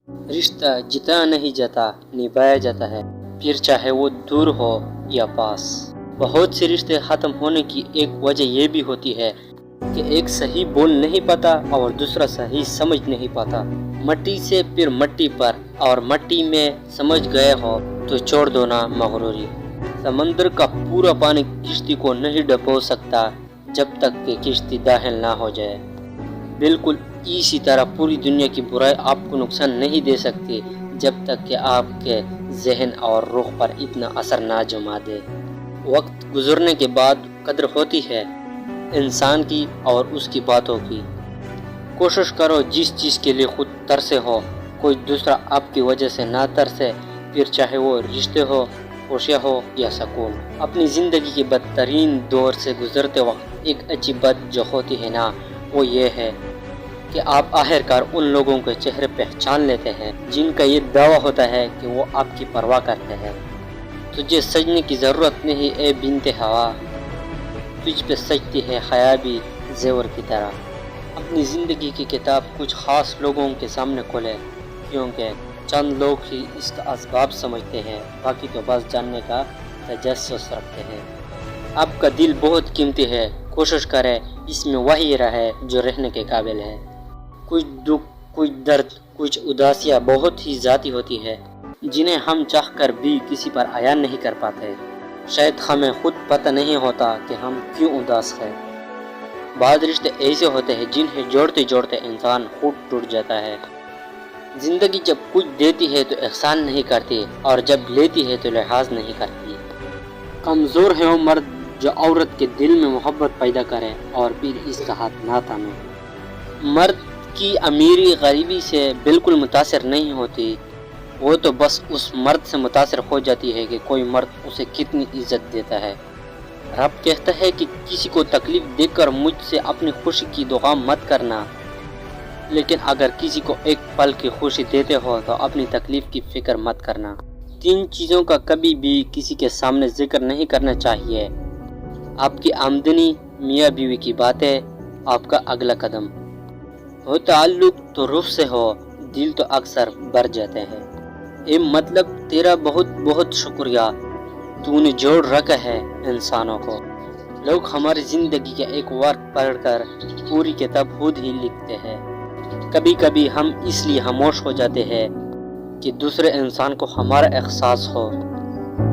رشتہ جتا نہیں جاتا نبھایا جاتا ہے، پھر چاہے وہ دور ہو یا پاس۔ بہت سے رشتے ختم ہونے کی ایک وجہ یہ بھی ہوتی ہے کہ ایک صحیح بول نہیں پاتا اور دوسرا صحیح سمجھ نہیں پاتا۔ مٹی سے پھر مٹی پر، اور مٹی میں سمجھ گئے ہو تو چھوڑ دو نا مغروری۔ سمندر کا پورا پانی کشتی کو نہیں ڈبو سکتا جب تک کہ کشتی داخل نہ ہو جائے۔ بالکل اسی طرح پوری دنیا کی برائی آپ کو نقصان نہیں دے سکتی جب تک کہ آپ کے ذہن اور روح پر اتنا اثر نہ جما دے۔ وقت گزرنے کے بعد قدر ہوتی ہے انسان کی اور اس کی باتوں کی۔ کوشش کرو جس چیز کے لیے خود ترسے ہو کوئی دوسرا آپ کی وجہ سے نہ ترسے، پھر چاہے وہ رشتے ہو، خوشیاں ہو یا سکون۔ اپنی زندگی کے بدترین دور سے گزرتے وقت ایک اچھی بات جو ہوتی ہے نا، وہ یہ ہے کہ آپ آخرکار ان لوگوں کے چہرے پہچان لیتے ہیں جن کا یہ دعویٰ ہوتا ہے کہ وہ آپ کی پرواہ کرتے ہیں۔ تجھے سجنے کی ضرورت نہیں اے بنت ہوا، تجھ پہ سجتی ہے حیا بھی زیور کی طرح۔ اپنی زندگی کی کتاب کچھ خاص لوگوں کے سامنے کھولے، کیونکہ چند لوگ ہی اس کا اسباب سمجھتے ہیں، باقی تو بس جاننے کا تجسس رکھتے ہیں۔ آپ کا دل بہت قیمتی ہے، کوشش کرے اس میں وہی رہے جو رہنے کے قابل ہے۔ کچھ دکھ، کچھ درد، کچھ اداسیاں بہت ہی ذاتی ہوتی ہے جنہیں ہم چاہ کر بھی کسی پر عیان نہیں کر پاتے۔ شاید ہمیں خود پتہ نہیں ہوتا کہ ہم کیوں اداس ہیں۔ بعض رشتے ایسے ہوتے ہیں جنہیں جوڑتے جوڑتے انسان خود ٹوٹ جاتا ہے۔ زندگی جب کچھ دیتی ہے تو احسان نہیں کرتی، اور جب لیتی ہے تو لحاظ نہیں کرتی۔ کمزور ہے وہ مرد جو عورت کے دل میں محبت پیدا کرے اور پھر اس کا ہاتھ نہ تھامے۔ مرد کی امیری غریبی سے بالکل متاثر نہیں ہوتی، وہ تو بس اس مرد سے متاثر ہو جاتی ہے کہ کوئی مرد اسے کتنی عزت دیتا ہے۔ رب کہتا ہے کہ کسی کو تکلیف دے کر مجھ سے اپنی خوشی کی دعا مت کرنا، لیکن اگر کسی کو ایک پل کی خوشی دیتے ہو تو اپنی تکلیف کی فکر مت کرنا۔ 3 چیزوں کا کبھی بھی کسی کے سامنے ذکر نہیں کرنا چاہیے: آپ کی آمدنی، میاں بیوی کی باتیں، آپ کا اگلا قدم۔ ہو تعلق تو روح سے ہو، دل تو اکثر بھر جاتے ہیں۔ اے مطلب تیرا بہت بہت شکریہ، تو نے جوڑ رکھا ہے انسانوں کو۔ لوگ ہماری زندگی کا ایک ورق پڑھ کر پوری کتاب خود ہی لکھتے ہیں۔ کبھی کبھی ہم اس لیے خاموش ہو جاتے ہیں کہ دوسرے انسان کو ہمارا احساس ہو،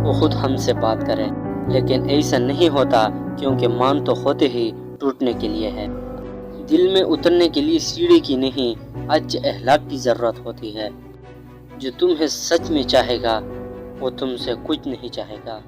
وہ خود ہم سے بات کرے، لیکن ایسا نہیں ہوتا کیونکہ مان تو ہوتے ہی ٹوٹنے کے لیے ہے۔ دل میں اترنے کے لیے سیڑھی کی نہیں، اچھے اخلاق کی ضرورت ہوتی ہے۔ جو تمہیں سچ میں چاہے گا وہ تم سے کچھ نہیں چاہے گا۔